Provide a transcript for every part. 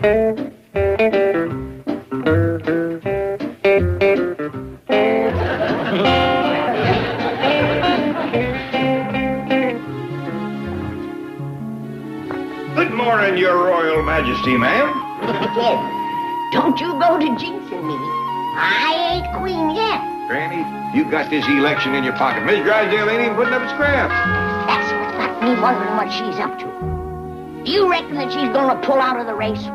Good morning, Your Royal Majesty, ma'am. Yes. Don't you go to jinxing me. I ain't queen yet. Granny, you got this election in your pocket. Miss Drysdale ain't even putting up a scrap. That's what got me wondering what she's up to. Do you reckon that she's gonna pull out of the race?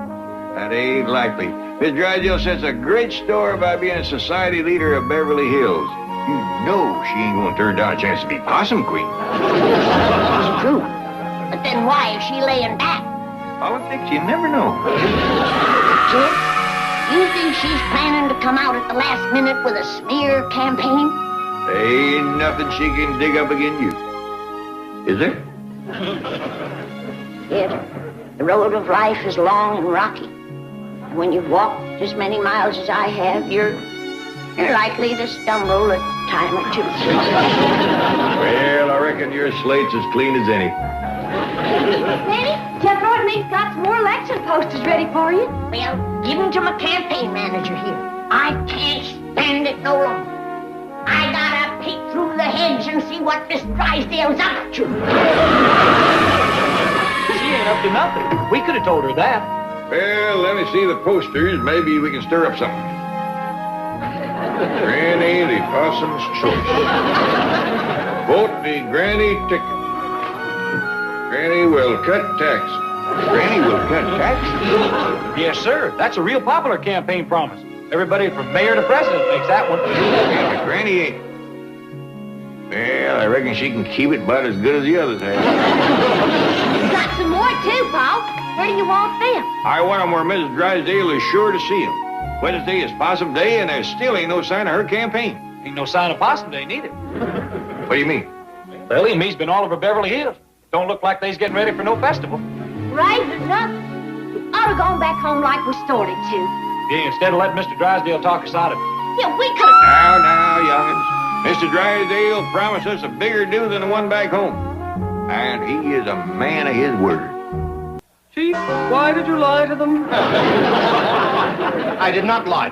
That ain't likely. Miss Drysdale sets a great store by being a society leader of Beverly Hills. You know she ain't gonna turn down a chance to be Possum Queen. It's true. But then why is she laying back? Politics, you never know. Kid, you think she's planning to come out at the last minute with a smear campaign? Ain't nothing she can dig up against you. Is there? Kid, the road of life is long and rocky. And when you've walked as many miles as I have, you're likely to stumble a time or two. Well, I reckon your slate's as clean as any. Daddy, Jeff Roy and me's got some more election posters ready for you. Well, give them to my campaign manager here. I can't stand it no longer. I gotta peek through the hedge and see what Miss Drysdale's up to. She ain't up to nothing. We could have told her that. Well, let me see the posters. Maybe we can stir up something. Granny the Possum's Choice. Vote the Granny ticket. Granny will cut tax. Granny will cut tax? Yes, sir. That's a real popular campaign promise. Everybody from mayor to president makes that one. Yeah, but Granny ain't. Well, I reckon she can keep it about as good as the others have. You got some more too, Paul. Where do you want them? I want 'em where Mrs. Drysdale is sure to see 'em. Wednesday is Possum Day, and there still ain't no sign of her campaign. Ain't no sign of Possum Day neither. What do you mean? Ellie and me's been all over Beverly Hills. Don't look like they's getting ready for no festival. Right or nothing. We ought to gone back home like we started to. Yeah, instead of letting Mr. Drysdale talk us out of it. Yeah, we could have... Now, young'uns. Mr. Drysdale promised us a bigger do than the one back home. And he is a man of his word. Chief, why did you lie to them? I did not lie.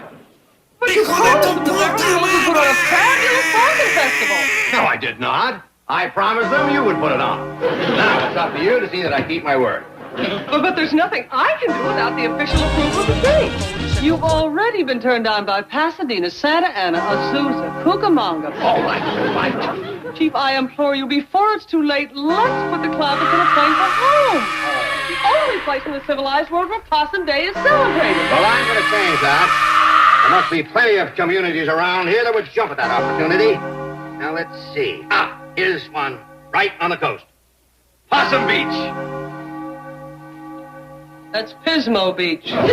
But you promised them that Beverly would put on a fabulous bargain festival. No, I did not. I promised them you would put it on. Now it's up to you to see that I keep my word. But there's nothing I can do without the official approval of the city. You've already been turned down by Pasadena, Santa Ana, Azusa, Cucamonga. All right. Chief, I implore you, before it's too late, let's put the Clappers in a plane for home. The only place in the civilized world where Possum Day is celebrated. Well, I'm going to change that. There must be plenty of communities around here that would jump at that opportunity. Now, let's see. Here's one right on the coast. Possum Beach. That's Pismo Beach. Well,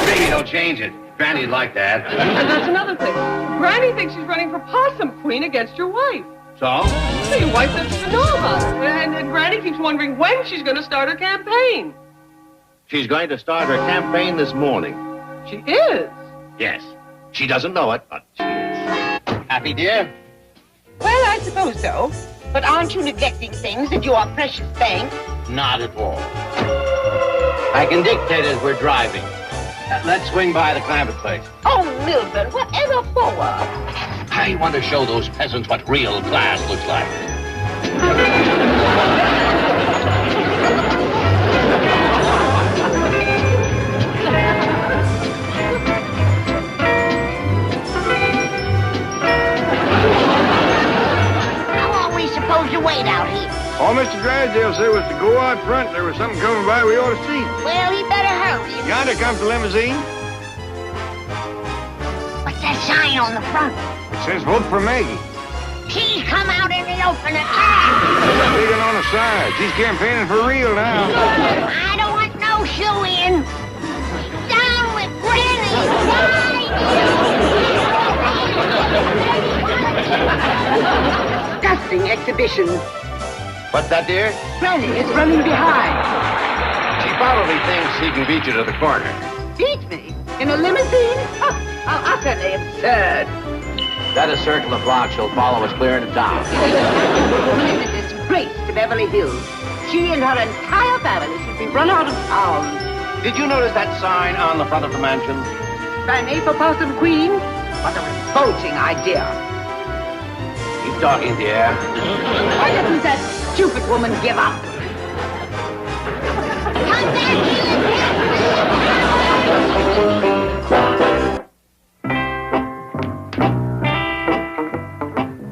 maybe don't change it. Granny'd like that. And that's another thing. Granny thinks she's running for Possum Queen against your wife. So? So your wife doesn't know about it. And Granny keeps wondering when she's going to start her campaign. She's going to start her campaign this morning. She is? Yes. She doesn't know it, but she is. Happy, dear? Well, I suppose so. But aren't you neglecting things that you are precious things? Not at all. I can dictate as we're driving. Let's swing by the Clampett place. Oh, Milburn, whatever for? I want to show those peasants what real class looks like. How long are we supposed to wait out here? All Mr. Drysdale said was to go out front. There was something coming by we ought to see. Well, he better hurry. Yonder comes the limousine. What's that sign on the front? It says vote for Maggie. She's come out in the open attack. Big one on the side. She's campaigning for real now. I don't want no shoe-in. Down with Granny. Disgusting exhibition. What's that, dear? Granny is running behind. She probably thinks he can beat you to the corner. Beat me? In a limousine? Oh, how utterly absurd. Let us circle the block. She'll follow us clear into town. This is disgrace to Beverly Hills. She and her entire family should be run out of town. Did you notice that sign on the front of the mansion? Granny for Possum Queen? What a revolting idea. Keep talking, dear. Why doesn't that stupid woman give up? Come back here and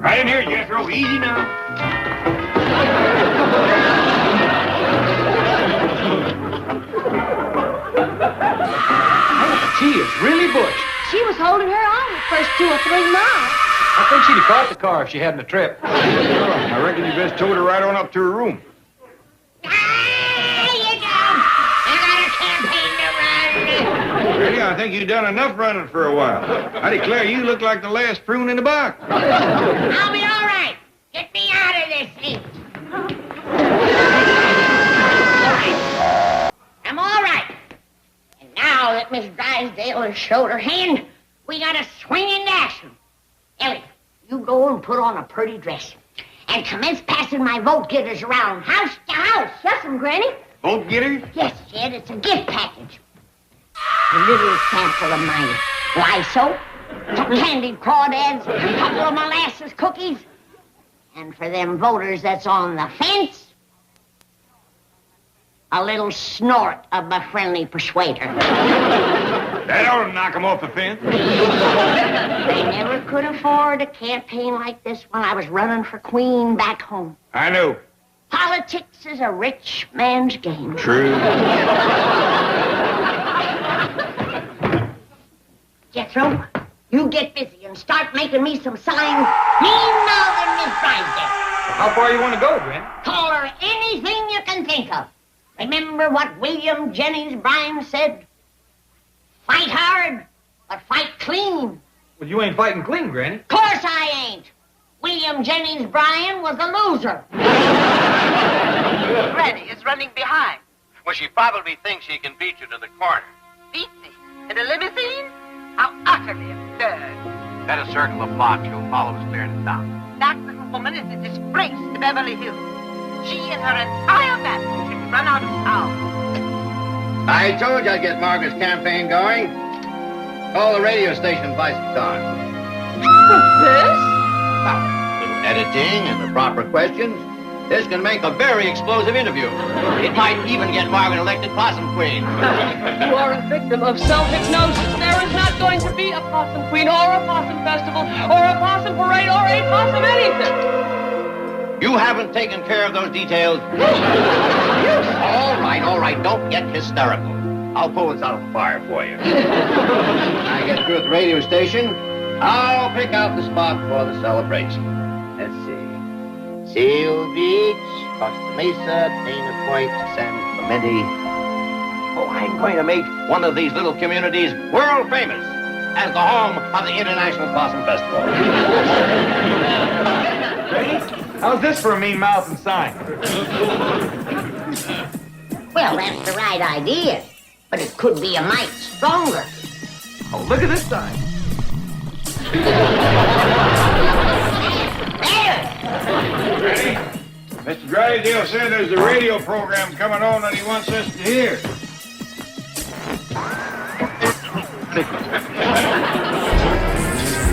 Right in here, Jethro. Easy now. She is really butch. She was holding her on the first 2 or 3 miles. I think she'd have caught the car if she hadn't a trip. I reckon you best tote her right on up to her room. Really, I think you've done enough running for a while. I declare you look like the last prune in the box. I'll be all right. Get me out of this heat. I'm all right. And now that Miss Drysdale has showed her hand, we gotta swing into action. Ellie, you go and put on a pretty dress and commence passing my vote getters around house to house. Yes'm, Granny. Vote getter? Yes, Jed, it's a gift package. A little sample of my lye soap, some candied crawdads, a couple of molasses cookies, and for them voters that's on the fence, a little snort of my friendly persuader. That ought to knock them off the fence. They never could afford a campaign like this when I was running for queen back home. I know. Politics is a rich man's game. True. Jethro, you get busy and start making me some signs mean-mouthed Miss Drysdale. How far you want to go, Granny? Call her anything you can think of. Remember what William Jennings Bryan said? Fight hard, but fight clean. Well, you ain't fighting clean, Granny. Of course I ain't. William Jennings Bryan was a loser. Granny is running behind. Well, she probably thinks she can beat you to the corner. Beat me in a limousine? How utterly absurd. Better circle the block. She'll follow us clear to town. That little woman is a disgrace to Beverly Hills. She and her entire family should be run out of town. I told you I'd get Margaret's campaign going. Call the radio station twice it's on. This? Well, a little editing and the proper questions. This can make a very explosive interview. It might even get Margaret elected Possum Queen. You are a victim of self-hypnosis. There is not going to be a possum queen or a possum festival or a possum parade or a possum anything. You haven't taken care of those details. All right. Don't get hysterical. I'll pull this out of the fire for you. When I get through at the radio station, I'll pick out the spot for the celebration. Let's see. Seal Beach, Costa Mesa, Dana Point, San Clemente. Oh, I'm going to make one of these little communities world famous as the home of the International Possum Festival. Granny, how's this for a mean-mouthed sign? Well, that's the right idea, but it could be a mite stronger. Oh, look at this sign. Ready? Mr. Drysdale said there's a radio program coming on that he wants us to hear.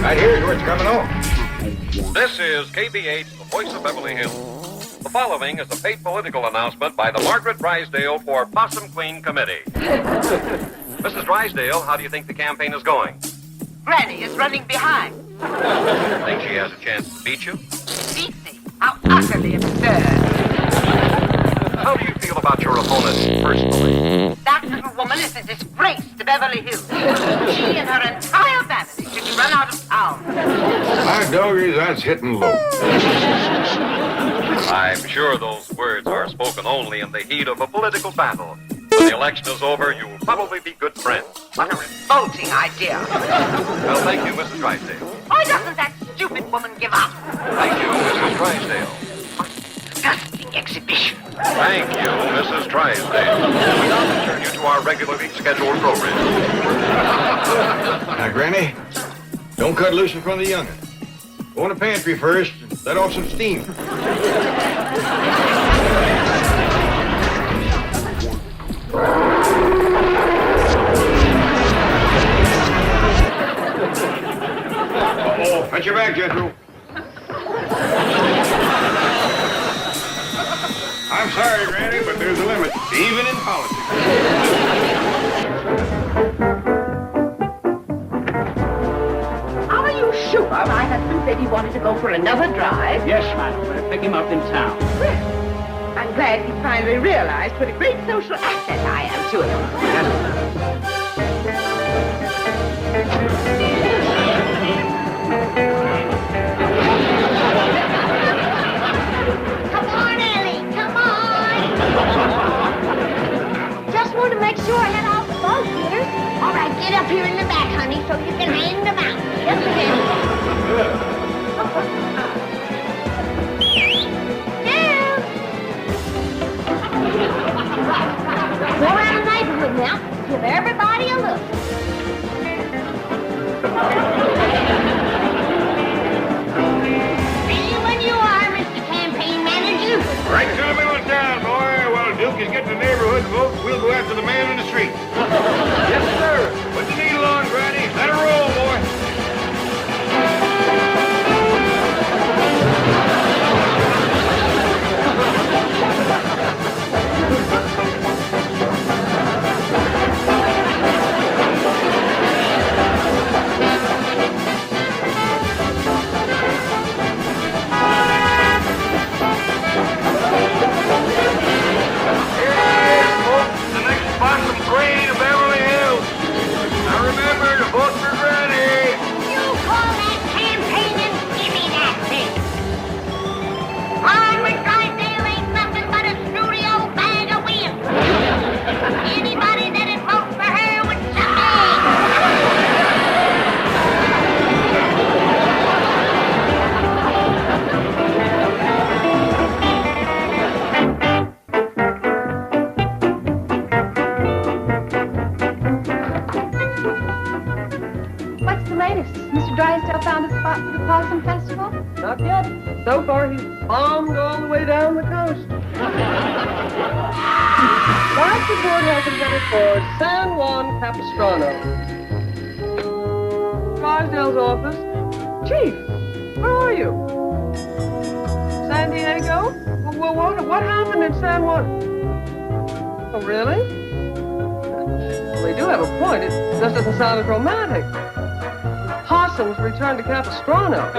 Right here's where it's coming on. This is KBH, the voice of Beverly Hills. The following is a paid political announcement by the Margaret Drysdale for Possum Queen Committee. Mrs. Drysdale, how do you think the campaign is going? Granny is running behind. Think she has a chance to beat you? Beat me? How utterly absurd. How do you feel about your opponent personally? That little woman is a disgrace to Beverly Hills. She and her entire family should be run out of town. My doggies, that's hitting low. I'm sure those words are spoken only in the heat of a political battle. When the election is over, you'll probably be good friends. What a revolting idea. Well, thank you, Mrs. Drysdale. Why doesn't that stupid woman give up? Thank you, Mrs. Drysdale. Disgusting exhibition. Thank you, Mrs. Drysdale. We now return you to our regularly scheduled program. Now, Granny, don't cut loose in front of the young'un. Go in the pantry first and let off some steam. I'm sorry, Granny, but there's a limit, even in politics. Are you sure my husband said he wanted to go for another drive? Yes, madam. We'll pick him up in town. Well, I'm glad he finally realized what a great social asset I am to him. Come on, Ellie, come on. Just wanted to make sure I had all the bugs, Peter. All right, get up here in the back, honey, so you can hand them out. Yes, ma'am. Go around the neighborhood now. Give everybody a look. Ready when you are, Mr. Campaign Manager. Right to the middle of town, boy. While Duke is getting the neighborhood vote, we'll go after the man in the street. Yes, sir. Put the needle on, Granny. Let her roll, boy. The next Possum Queen of Beverly Hills. Now remember to vote for Granny. You call that campaigning? Give me that thing. Margaret Drysdale ain't nothing but a snooty old bag of wind. Anybody that'd vote for her would What's the latest? Mr. Drysdale found a spot for the Possum Festival? Not yet. So far, he's bombed all the way down the coast. Last report has him headed for San Juan Capistrano. Drysdale's office. Chief, where are you? San Diego? Well, what happened in San Juan? Oh, really? Well, they do have a point. It just doesn't sound as romantic. Possums returned to Capistrano.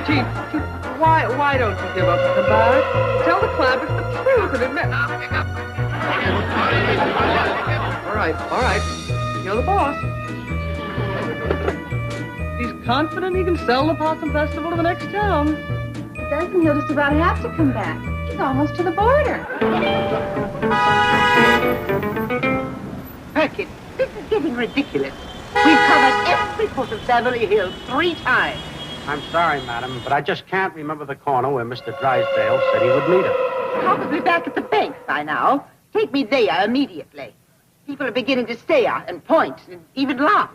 Chief, why don't you give up and come back? Tell the Clampets the truth and admit. All right. You're the boss. He's confident he can sell the Possum Festival to the next town. It doesn't. He'll just about have to come back. He's almost to the border. Perkins, this is getting ridiculous. We've covered every foot of Beverly Hills 3 times. I'm sorry, madam, but I just can't remember the corner where Mr. Drysdale said he would meet her. Probably back at the bank by now. Take me there immediately. People are beginning to stare and point and even laugh.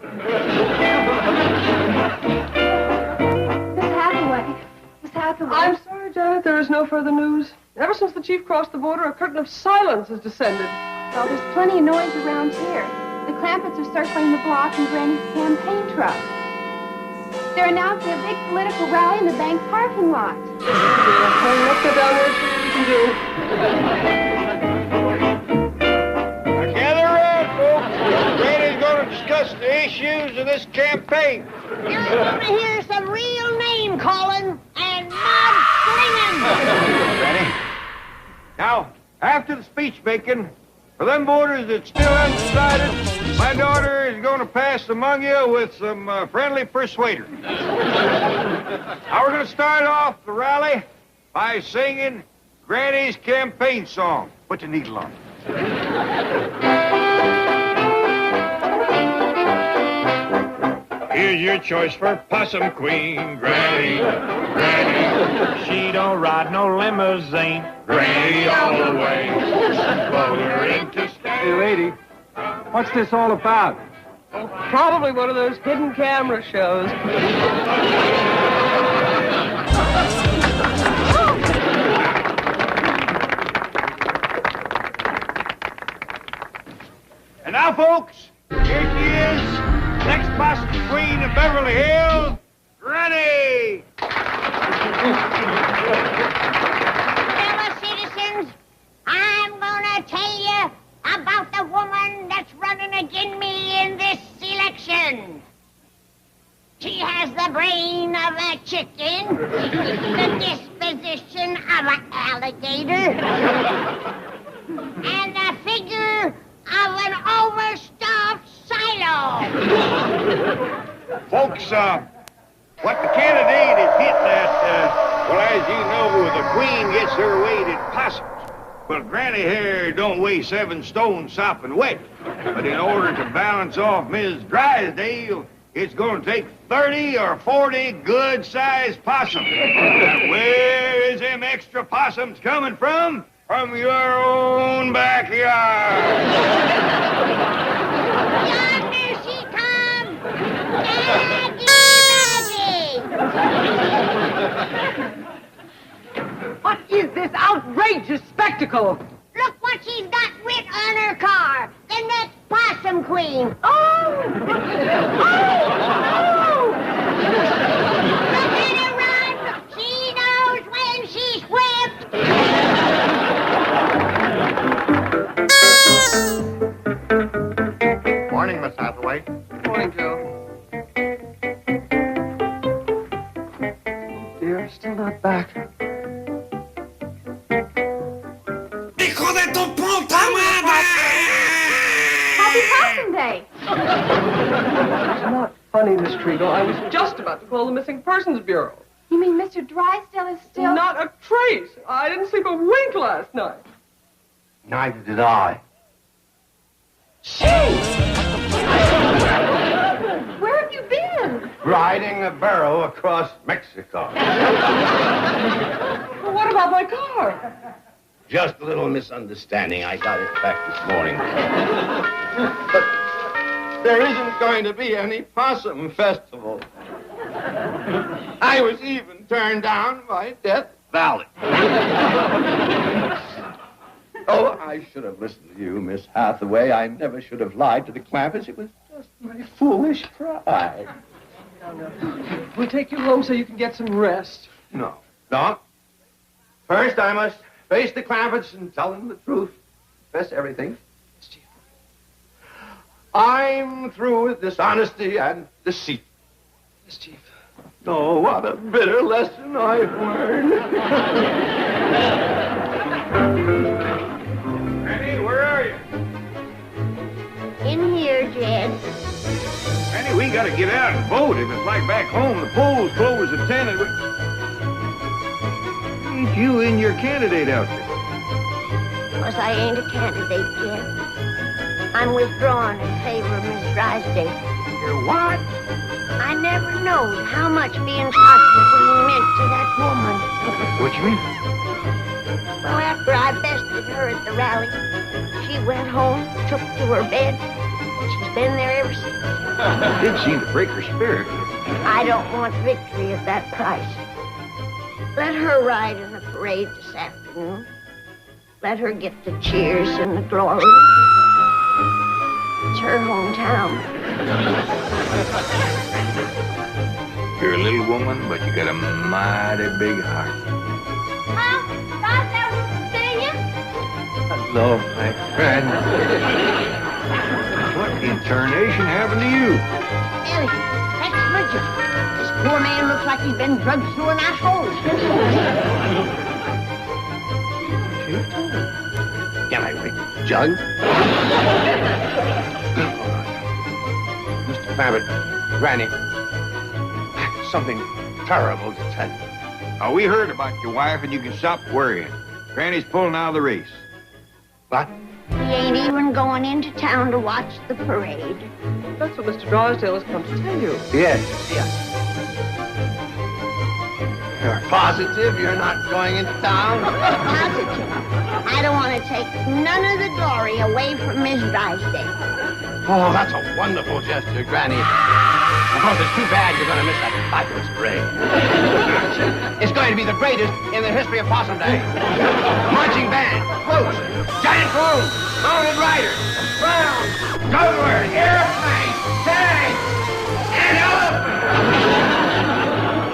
Miss Hathaway. I'm sorry, Janet, there is no further news. Ever since the chief crossed the border, a curtain of silence has descended. Well, there's plenty of noise around here. The Clampets are circling the block in Granny's campaign truck. They're announcing a big political rally in the bank parking lot. Let's go down there and see what we can do. Now gather around, folks. Granny's going to discuss the issues of this campaign. You're going to hear some real name calling and mud slinging. Ready? Now, after the speech making, for them voters that still haven't decided, my daughter is going to pass among you with some friendly persuaders. Now, we're going to start off the rally by singing Granny's campaign song. Put the needle on. Here's your choice for Possum Queen, Granny. Granny. She don't ride no limousine. Granny all the way. Vote her into Hey, lady, what's this all about? Probably one of those hidden camera shows. And now, folks, here she is, next Possum Queen of Beverly Hills, Granny! alligator. And the figure of an overstuffed silo. Folks, what the candidate is hitting at, well, as you know, the queen gets her weighted possums. Well, Granny here don't weigh 7 stone sopping wet. But in order to balance off Ms. Drysdale, it's going to take 30 or 40 good-sized possums. Now, where is them extra possums coming from? From your own backyard. Yonder she comes! Maggie! What is this outrageous spectacle? Look what she's got writ on her car. The next possum queen. Oh! Look at her run. She knows when she's whipped. Morning, Miss Hathaway. Morning, Joe. Dear, still not back. Happy Possum Day. It's not funny, Miss Treagle. I was just about to call the Missing Persons Bureau. You mean Mr. Drysdale is still... Not a trace. I didn't sleep a wink last night. Neither did I. Where have you been? Riding a barrow across Mexico. Well, what about my car? Just a little misunderstanding. I got it back this morning. But there isn't going to be any possum festival. I was even turned down by Death Valley. Oh, I should have listened to you, Miss Hathaway. I never should have lied to the Clampets. It was just my foolish pride. No. We'll take you home so you can get some rest. No. First, I must face the Clampets and tell them the truth. Confess everything. Yes, Chief. I'm through with dishonesty and deceit. Yes, Chief. Oh, what a bitter lesson I've learned. Granny, where are you? In here, Jed. Granny, we gotta get out and vote. If it's like back home, the polls close at 10 and Ain't you and your candidate out there? 'Cause I ain't a candidate yet. I'm withdrawing in favor of Miss Drysdale. You're what? I never knowed how much being possum queen meant to that woman. What you mean? Well, after I bested her at the rally, she went home, took to her bed. She's been there ever since. It did seem to break her spirit. I don't want victory at that price. Let her ride in the parade this afternoon. Let her get the cheers and the glory. It's her hometown. You're a little woman, but you got a mighty big heart. Huh? Drysdale wants to see you? Hello, my friend. What in tarnation happened to you? Ellie, that's Bridget. This poor man looks like he's been drugged through an asshole. Can I wait? Jug? Mr. Babbitt, Granny, something terrible to tell you. Now, we heard about your wife, and you can stop worrying. Granny's pulling out of the race. What? He ain't even going into town to watch the parade. That's what Mr. Drysdale has come to tell you. Yes. You're positive you're not going into town? Positive. I don't want to take none of the glory away from Miss Drysdale. Oh, that's a wonderful gesture, Granny. Of course, it's too bad you're going to miss that fabulous parade. It's going to be the greatest in the history of Possum Day. Marching band, floats, giant balloons, mounted riders, clowns, goer, airplanes, tanks, and elephants.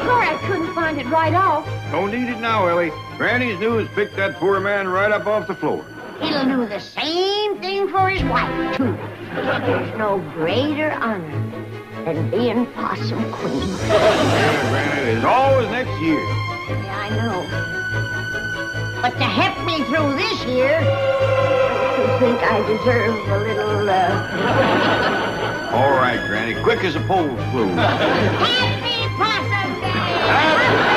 Sorry I couldn't find it right off. Don't need it now, Ellie. Granny's news picked that poor man right up off the floor. He'll do the same thing for his wife, too. There's no greater honor than being Possum Queen. Yeah, Granny, there's always next year. Yeah, I know. But to help me through this year, I think I deserve a little, All right, Granny. Quick as a pole's flew. Happy Possum Day!